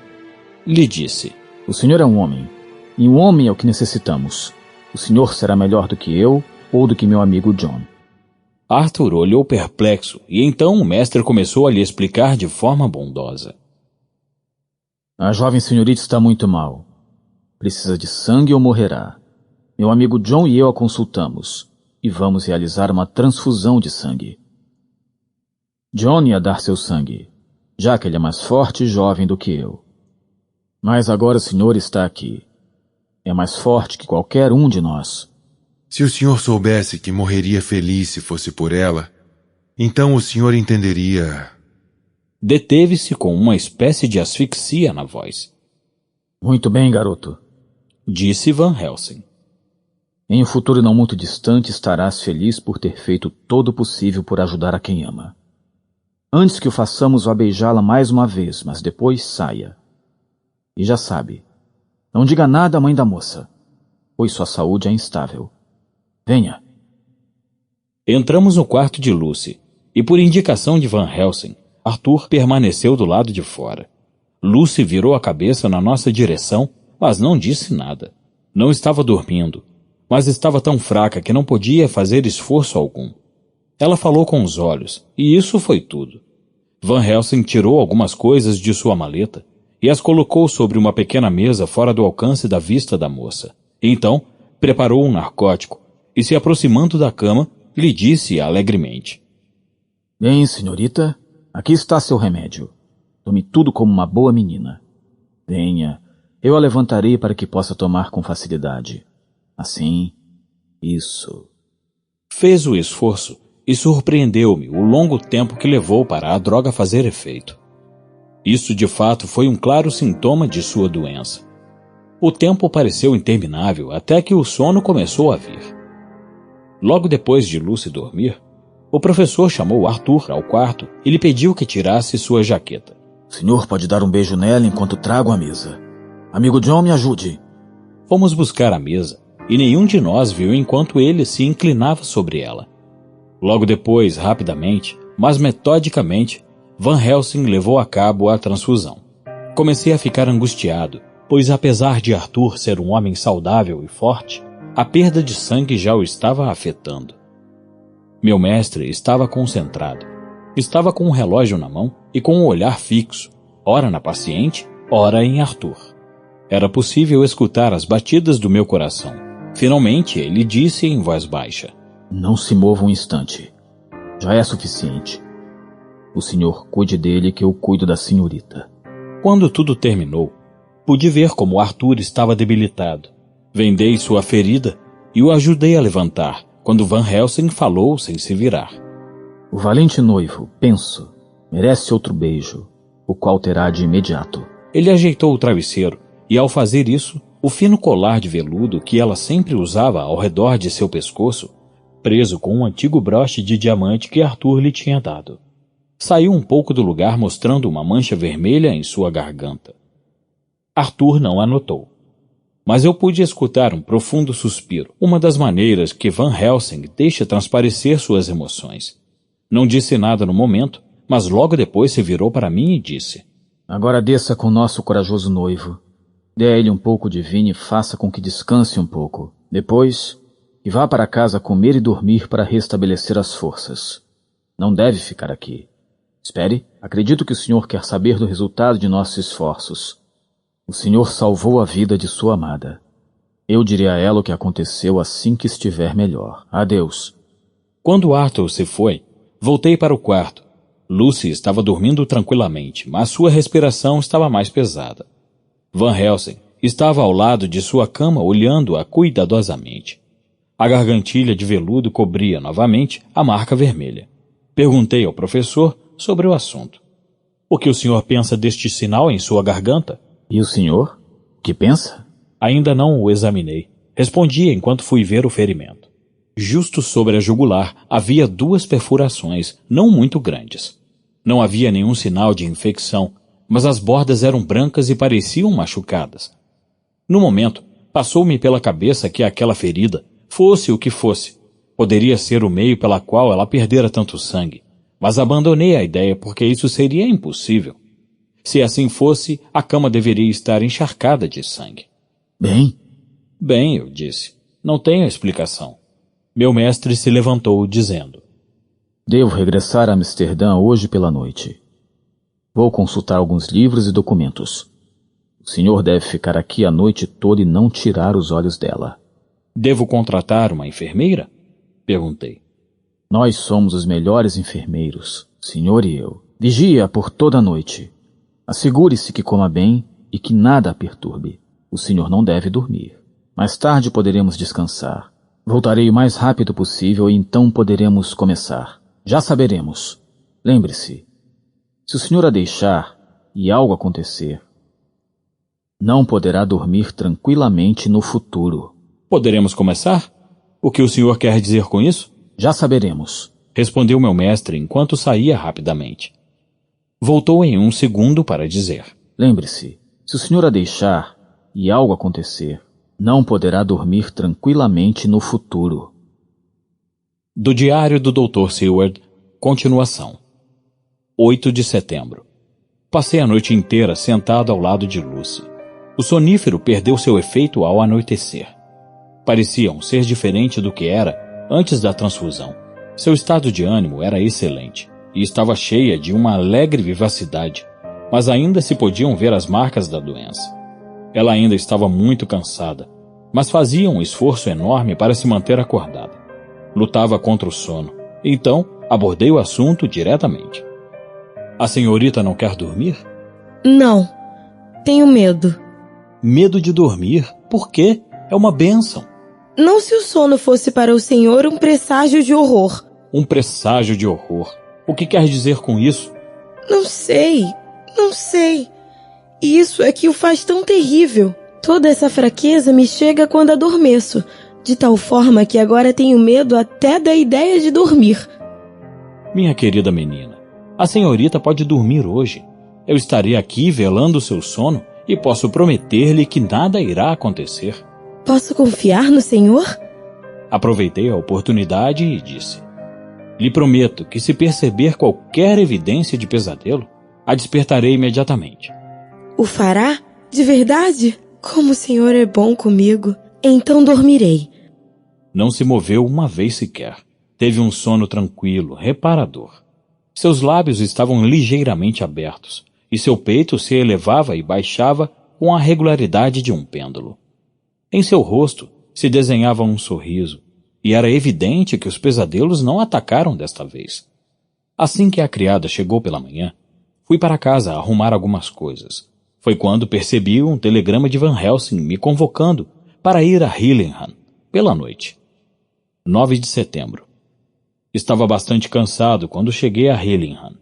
lhe disse. O senhor é um homem, e um homem é o que necessitamos. O senhor será melhor do que eu ou do que meu amigo John. Arthur olhou perplexo, e então o mestre começou a lhe explicar de forma bondosa. A jovem senhorita está muito mal. Precisa de sangue ou morrerá. Meu amigo John e eu a consultamos, e vamos realizar uma transfusão de sangue. John ia dar seu sangue, já que ele é mais forte e jovem do que eu. Mas agora o senhor está aqui. É mais forte que qualquer um de nós. Se o senhor soubesse que morreria feliz se fosse por ela, então o senhor entenderia. Deteve-se com uma espécie de asfixia na voz. Muito bem, garoto, disse Van Helsing. Em um futuro não muito distante estarás feliz por ter feito todo o possível por ajudar a quem ama. Antes que o façamos, vá beijá-la mais uma vez, mas depois saia. E já sabe, não diga nada à mãe da moça, pois sua saúde é instável. Venha. Entramos no quarto de Lucy, e por indicação de Van Helsing, Arthur permaneceu do lado de fora. Lucy virou a cabeça na nossa direção, mas não disse nada. Não estava dormindo, mas estava tão fraca que não podia fazer esforço algum. Ela falou com os olhos, e isso foi tudo. Van Helsing tirou algumas coisas de sua maleta e as colocou sobre uma pequena mesa fora do alcance da vista da moça. Então, preparou um narcótico e, se aproximando da cama, lhe disse alegremente: Bem, senhorita, aqui está seu remédio. Tome tudo como uma boa menina. Venha, eu a levantarei para que possa tomar com facilidade. Assim, isso. Fez o esforço e surpreendeu-me o longo tempo que levou para a droga fazer efeito. Isso de fato foi um claro sintoma de sua doença. O tempo pareceu interminável até que o sono começou a vir. Logo depois de Lucy dormir, o professor chamou Arthur ao quarto e lhe pediu que tirasse sua jaqueta. O senhor pode dar um beijo nela enquanto trago a mesa. Amigo John, me ajude. Fomos buscar a mesa e nenhum de nós viu enquanto ele se inclinava sobre ela. Logo depois, rapidamente, mas metodicamente, Van Helsing levou a cabo a transfusão. Comecei a ficar angustiado, pois apesar de Arthur ser um homem saudável e forte, a perda de sangue já o estava afetando. Meu mestre estava concentrado. Estava com um relógio na mão e com um olhar fixo, ora na paciente, ora em Arthur. Era possível escutar as batidas do meu coração. Finalmente, ele disse em voz baixa: Não se mova um instante. Já é suficiente. O senhor cuide dele que eu cuido da senhorita. Quando tudo terminou, pude ver como Arthur estava debilitado. Vendei sua ferida e o ajudei a levantar, quando Van Helsing falou sem se virar. O valente noivo, penso, merece outro beijo, o qual terá de imediato. Ele ajeitou o travesseiro e, ao fazer isso, o fino colar de veludo que ela sempre usava ao redor de seu pescoço, preso com um antigo broche de diamante que Arthur lhe tinha dado, saiu um pouco do lugar mostrando uma mancha vermelha em sua garganta. Arthur não a notou, mas eu pude escutar um profundo suspiro, uma das maneiras que Van Helsing deixa transparecer suas emoções. Não disse nada no momento, mas logo depois se virou para mim e disse: Agora desça com nosso corajoso noivo. Dê a ele um pouco de vinho e faça com que descanse um pouco. Depois, que vá para casa comer e dormir para restabelecer as forças. Não deve ficar aqui. Espere, acredito que o senhor quer saber do resultado de nossos esforços. O senhor salvou a vida de sua amada. Eu direi a ela o que aconteceu assim que estiver melhor. Adeus. Quando Arthur se foi, voltei para o quarto. Lucy estava dormindo tranquilamente, mas sua respiração estava mais pesada. Van Helsing estava ao lado de sua cama olhando-a cuidadosamente. A gargantilha de veludo cobria novamente a marca vermelha. Perguntei ao professor sobre o assunto. O que o senhor pensa deste sinal em sua garganta? E o senhor? O que pensa? Ainda não o examinei. Respondi enquanto fui ver o ferimento. Justo sobre a jugular havia 2 perfurações, não muito grandes. Não havia nenhum sinal de infecção, mas as bordas eram brancas e pareciam machucadas. No momento, passou-me pela cabeça que aquela ferida, fosse o que fosse, poderia ser o meio pela qual ela perdera tanto sangue, mas abandonei a ideia porque isso seria impossível. Se assim fosse, a cama deveria estar encharcada de sangue. Bem, eu disse. Não tenho explicação. Meu mestre se levantou, dizendo: Devo regressar a Amsterdã hoje pela noite. Vou consultar alguns livros e documentos. O senhor deve ficar aqui a noite toda e não tirar os olhos dela. Devo contratar uma enfermeira? Perguntei. Nós somos os melhores enfermeiros, o senhor e eu. Vigia por toda a noite. Assegure-se que coma bem e que nada a perturbe. O senhor não deve dormir. Mais tarde poderemos descansar. Voltarei o mais rápido possível e então poderemos começar. Já saberemos. Lembre-se, se o senhor a deixar e algo acontecer, não poderá dormir tranquilamente no futuro. Poderemos começar? O que o senhor quer dizer com isso? Já saberemos, respondeu meu mestre enquanto saía rapidamente. Voltou em um segundo para dizer: Lembre-se, se o senhor a deixar e algo acontecer, não poderá dormir tranquilamente no futuro. Do Diário do Dr. Seward, continuação. 8 de setembro. Passei a noite inteira sentado ao lado de Lucy. O sonífero perdeu seu efeito ao anoitecer. Parecia um ser diferente do que era antes da transfusão. Seu estado de ânimo era excelente e estava cheia de uma alegre vivacidade, mas ainda se podiam ver as marcas da doença. Ela ainda estava muito cansada, mas fazia um esforço enorme para se manter acordada. Lutava contra o sono, então abordei o assunto diretamente. A senhorita não quer dormir? Não. Tenho medo. Medo de dormir? Por quê? É uma bênção. Não se o sono fosse para o senhor um presságio de horror. Um presságio de horror. O que quer dizer com isso? Não sei. Isso é que o faz tão terrível. Toda essa fraqueza me chega quando adormeço, de tal forma que agora tenho medo até da ideia de dormir. Minha querida menina, a senhorita pode dormir hoje. Eu estarei aqui velando seu sono e posso prometer-lhe que nada irá acontecer. Posso confiar no senhor? Aproveitei a oportunidade e disse: Lhe prometo que se perceber qualquer evidência de pesadelo, a despertarei imediatamente. O fará? De verdade? Como o senhor é bom comigo. Então dormirei. Não se moveu uma vez sequer. Teve um sono tranquilo, reparador. Seus lábios estavam ligeiramente abertos, e seu peito se elevava e baixava com a regularidade de um pêndulo. Em seu rosto se desenhava um sorriso, e era evidente que os pesadelos não atacaram desta vez. Assim que a criada chegou pela manhã, fui para casa arrumar algumas coisas. Foi quando percebi um telegrama de Van Helsing me convocando para ir a Hillingham pela noite. 9 de setembro. Estava bastante cansado quando cheguei a Hillingham.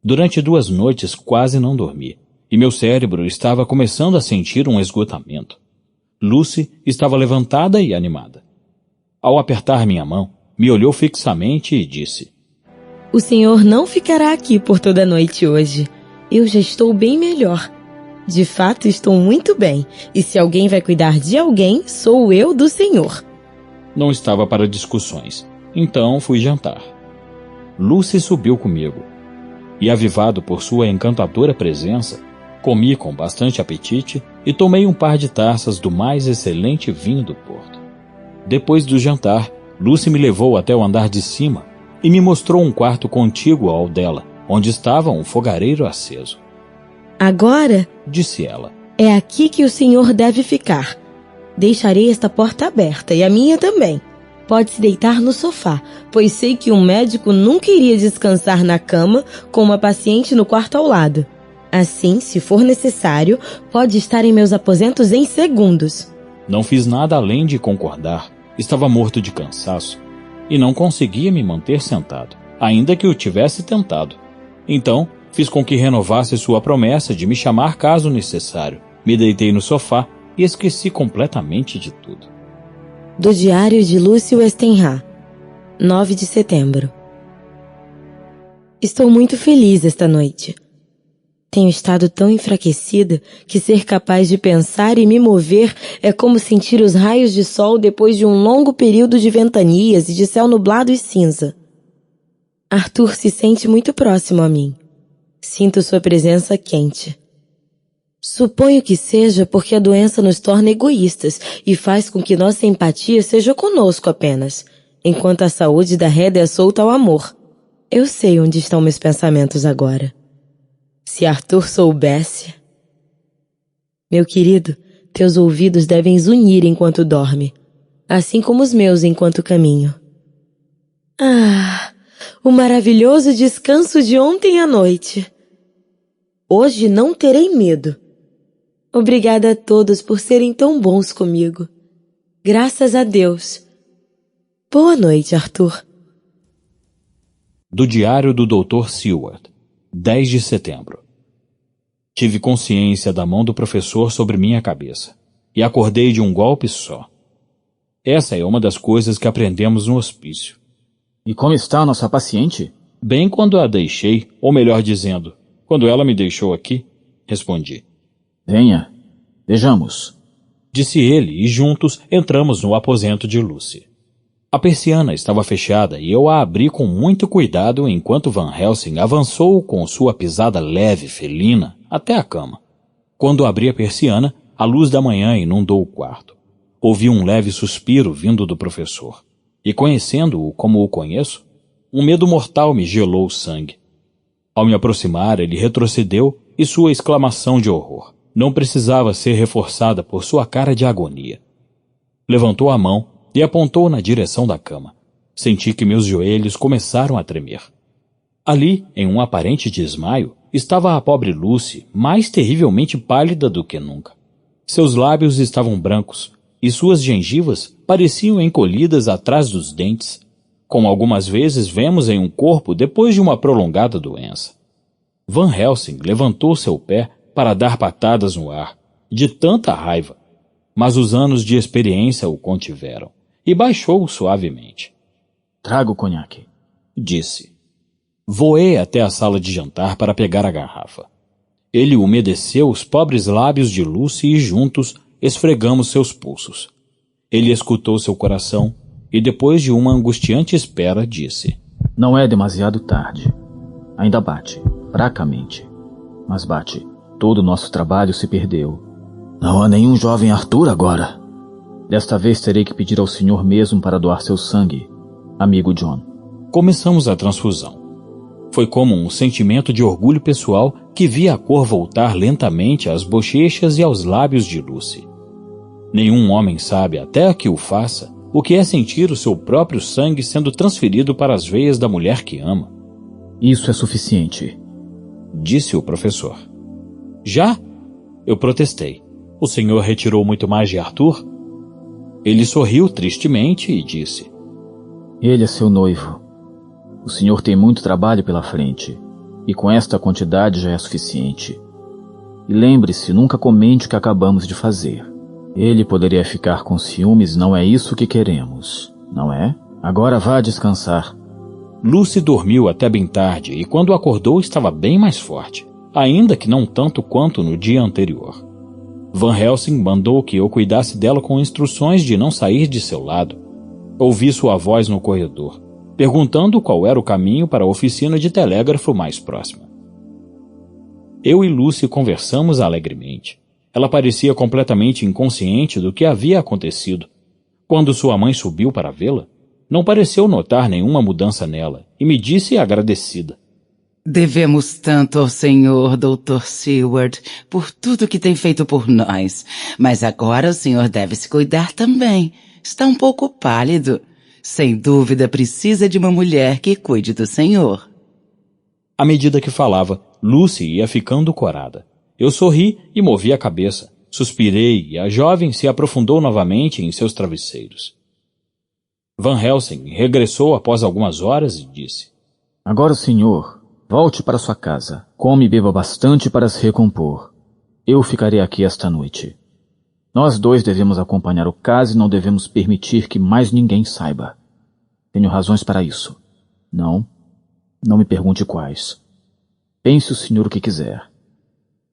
Durante 2 noites quase não dormi, e meu cérebro estava começando a sentir um esgotamento. Lucy estava levantada e animada. Ao apertar minha mão, me olhou fixamente e disse: O senhor não ficará aqui por toda a noite hoje. Eu já estou bem melhor. De fato, estou muito bem, e se alguém vai cuidar de alguém, sou eu do senhor. Não estava para discussões, então fui jantar. Lucy subiu comigo, e avivado por sua encantadora presença, comi com bastante apetite e tomei um par de taças do mais excelente vinho do Porto. Depois do jantar, Lucy me levou até o andar de cima e me mostrou um quarto contíguo ao dela, onde estava um fogareiro aceso. Agora, disse ela, é aqui que o senhor deve ficar. Deixarei esta porta aberta e a minha também. Pode se deitar no sofá, pois sei que um médico nunca iria descansar na cama com uma paciente no quarto ao lado. Assim, se for necessário, pode estar em meus aposentos em segundos. Não fiz nada além de concordar. Estava morto de cansaço e não conseguia me manter sentado, ainda que o tivesse tentado. Então, fiz com que renovasse sua promessa de me chamar caso necessário. Me deitei no sofá e esqueci completamente de tudo. Do diário de Lucy Westenra, 9 de setembro. Estou muito feliz esta noite. Tenho estado tão enfraquecida que ser capaz de pensar e me mover é como sentir os raios de sol depois de um longo período de ventanias e de céu nublado e cinza. Arthur se sente muito próximo a mim. Sinto sua presença quente. Suponho que seja porque a doença nos torna egoístas e faz com que nossa empatia seja conosco apenas, enquanto a saúde da rédea é solta ao amor. Eu sei onde estão meus pensamentos agora. Se Arthur soubesse... Meu querido, teus ouvidos devem zunir enquanto dorme, assim como os meus enquanto caminho. Ah, o maravilhoso descanso de ontem à noite. Hoje não terei medo. Obrigada a todos por serem tão bons comigo. Graças a Deus. Boa noite, Arthur. Do diário do Dr. Seward, 10 de setembro. Tive consciência da mão do professor sobre minha cabeça e acordei de um golpe só. Essa é uma das coisas que aprendemos no hospício. E como está a nossa paciente? Bem quando a deixei, ou melhor dizendo, quando ela me deixou aqui, respondi. Venha, vejamos, disse ele e juntos entramos no aposento de Lucy. A persiana estava fechada e eu a abri com muito cuidado enquanto Van Helsing avançou com sua pisada leve, felina, até a cama. Quando abri a persiana, a luz da manhã inundou o quarto. Ouvi um leve suspiro vindo do professor. E conhecendo-o como o conheço, um medo mortal me gelou o sangue. Ao me aproximar, ele retrocedeu e sua exclamação de horror não precisava ser reforçada por sua cara de agonia. Levantou a mão e apontou na direção da cama. Senti que meus joelhos começaram a tremer. Ali, em um aparente desmaio, estava a pobre Lucy, mais terrivelmente pálida do que nunca. Seus lábios estavam brancos e suas gengivas pareciam encolhidas atrás dos dentes, como algumas vezes vemos em um corpo depois de uma prolongada doença. Van Helsing levantou seu pé para dar patadas no ar, de tanta raiva, mas os anos de experiência o contiveram, e baixou suavemente. Traga o conhaque, disse. Voei até a sala de jantar para pegar a garrafa. Ele umedeceu os pobres lábios de Lucy e juntos esfregamos seus pulsos. Ele escutou seu coração e depois de uma angustiante espera disse: Não é demasiado tarde. Ainda bate, fracamente, mas bate. Todo o nosso trabalho se perdeu. Não há nenhum jovem Arthur agora. Desta vez terei que pedir ao senhor mesmo para doar seu sangue, amigo John. Começamos a transfusão. Foi como um sentimento de orgulho pessoal que via a cor voltar lentamente às bochechas e aos lábios de Lucy. Nenhum homem sabe, até que o faça, o que é sentir o seu próprio sangue sendo transferido para as veias da mulher que ama. Isso é suficiente, disse o professor. Já? Eu protestei. O senhor retirou muito mais de Arthur? Ele sorriu tristemente e disse: Ele é seu noivo. O senhor tem muito trabalho pela frente, e com esta quantidade já é suficiente. E lembre-se, nunca comente o que acabamos de fazer. Ele poderia ficar com ciúmes, não é isso que queremos, não é? Agora vá descansar. Lucy dormiu até bem tarde e quando acordou estava bem mais forte, ainda que não tanto quanto no dia anterior. Van Helsing mandou que eu cuidasse dela com instruções de não sair de seu lado. Ouvi sua voz no corredor, perguntando qual era o caminho para a oficina de telégrafo mais próxima. Eu e Lucy conversamos alegremente. Ela parecia completamente inconsciente do que havia acontecido. Quando sua mãe subiu para vê-la, não pareceu notar nenhuma mudança nela e me disse agradecida. Devemos tanto ao senhor, Dr. Seward, por tudo que tem feito por nós. Mas agora o senhor deve se cuidar também. Está um pouco pálido. Sem dúvida precisa de uma mulher que cuide do senhor. À medida que falava, Lucy ia ficando corada. Eu sorri e movi a cabeça, suspirei e a jovem se aprofundou novamente em seus travesseiros. Van Helsing regressou após algumas horas e disse: Agora, senhor, volte para sua casa. Come e beba bastante para se recompor. Eu ficarei aqui esta noite. Nós dois devemos acompanhar o caso e não devemos permitir que mais ninguém saiba. Tenho razões para isso. Não me pergunte quais. Pense o senhor o que quiser.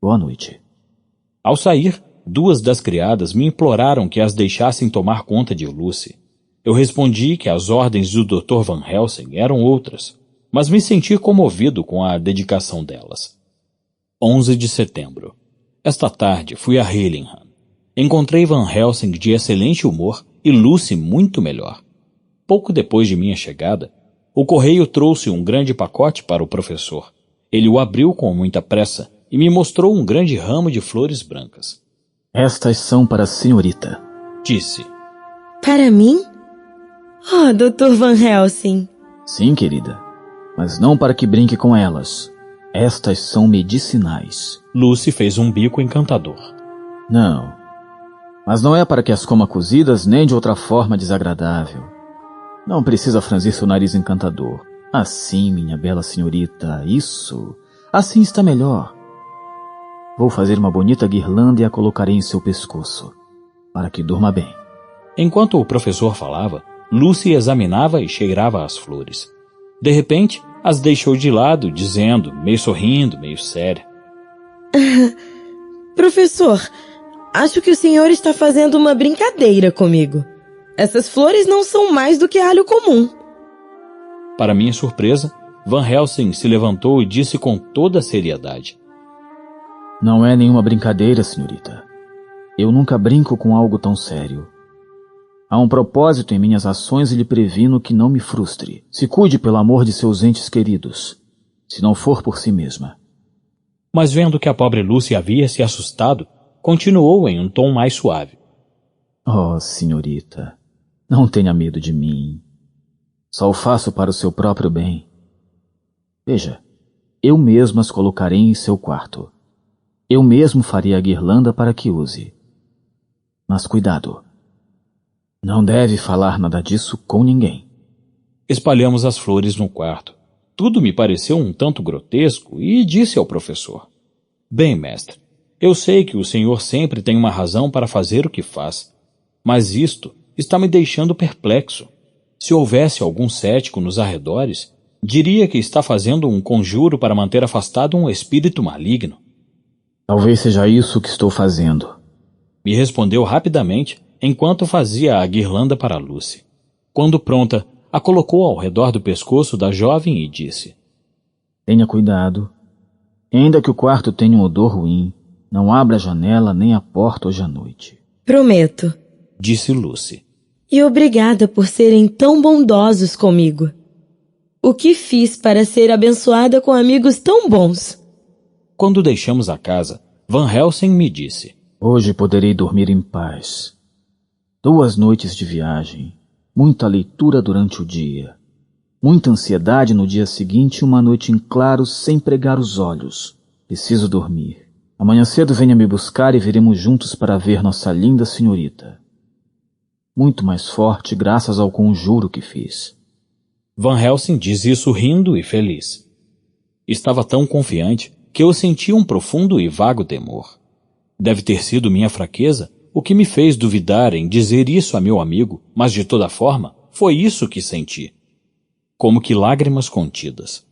Boa noite. Ao sair, duas das criadas me imploraram que as deixassem tomar conta de Lucy. Eu respondi que as ordens do Dr. Van Helsing eram outras, mas me senti comovido com a dedicação delas. 11 de setembro. Esta tarde fui a Hillingham. Encontrei Van Helsing de excelente humor e Lucy muito melhor. Pouco depois de minha chegada, o correio trouxe um grande pacote para o professor. Ele o abriu com muita pressa e me mostrou um grande ramo de flores brancas. Estas são para a senhorita, disse. Para mim? Oh, Dr. Van Helsing. Sim, querida, mas não para que brinque com elas. Estas são medicinais. Lucy fez um bico encantador. Não, mas não é para que as coma cozidas nem de outra forma desagradável. Não precisa franzir seu nariz encantador. Assim, minha bela senhorita, isso. Assim está melhor. Vou fazer uma bonita guirlanda e a colocarei em seu pescoço, para que durma bem. Enquanto o professor falava, Lucy examinava e cheirava as flores. De repente, as deixou de lado, dizendo, meio sorrindo, meio séria. Professor, acho que o senhor está fazendo uma brincadeira comigo. Essas flores não são mais do que alho comum. Para minha surpresa, Van Helsing se levantou e disse com toda a seriedade. Não é nenhuma brincadeira, senhorita. Eu nunca brinco com algo tão sério. Há um propósito em minhas ações e lhe previno que não me frustre. Se cuide pelo amor de seus entes queridos, se não for por si mesma. Mas vendo que a pobre Lucy havia se assustado, continuou em um tom mais suave. Oh, senhorita, não tenha medo de mim. Só o faço para o seu próprio bem. Veja, eu mesmo as colocarei em seu quarto. Eu mesmo faria a guirlanda para que use. Mas cuidado. Não deve falar nada disso com ninguém. Espalhamos as flores no quarto. Tudo me pareceu um tanto grotesco e disse ao professor. Bem, mestre, eu sei que o senhor sempre tem uma razão para fazer o que faz, mas isto está me deixando perplexo. Se houvesse algum cético nos arredores, diria que está fazendo um conjuro para manter afastado um espírito maligno. Talvez seja isso que estou fazendo. Me respondeu rapidamente, enquanto fazia a guirlanda para Lucy. Quando pronta, a colocou ao redor do pescoço da jovem e disse. Tenha cuidado. E ainda que o quarto tenha um odor ruim, não abra a janela nem a porta hoje à noite. Prometo, disse Lucy. E obrigada por serem tão bondosos comigo. O que fiz para ser abençoada com amigos tão bons? Quando deixamos a casa, Van Helsing me disse: Hoje poderei dormir em paz. 2 noites de viagem, muita leitura durante o dia, muita ansiedade no dia seguinte e uma noite em claro sem pregar os olhos. Preciso dormir. Amanhã cedo venha me buscar e viremos juntos para ver nossa linda senhorita. Muito mais forte graças ao conjuro que fiz. Van Helsing diz isso rindo e feliz. Estava tão confiante que eu senti um profundo e vago temor. Deve ter sido minha fraqueza o que me fez duvidar em dizer isso a meu amigo, mas de toda forma, foi isso que senti. Como que lágrimas contidas.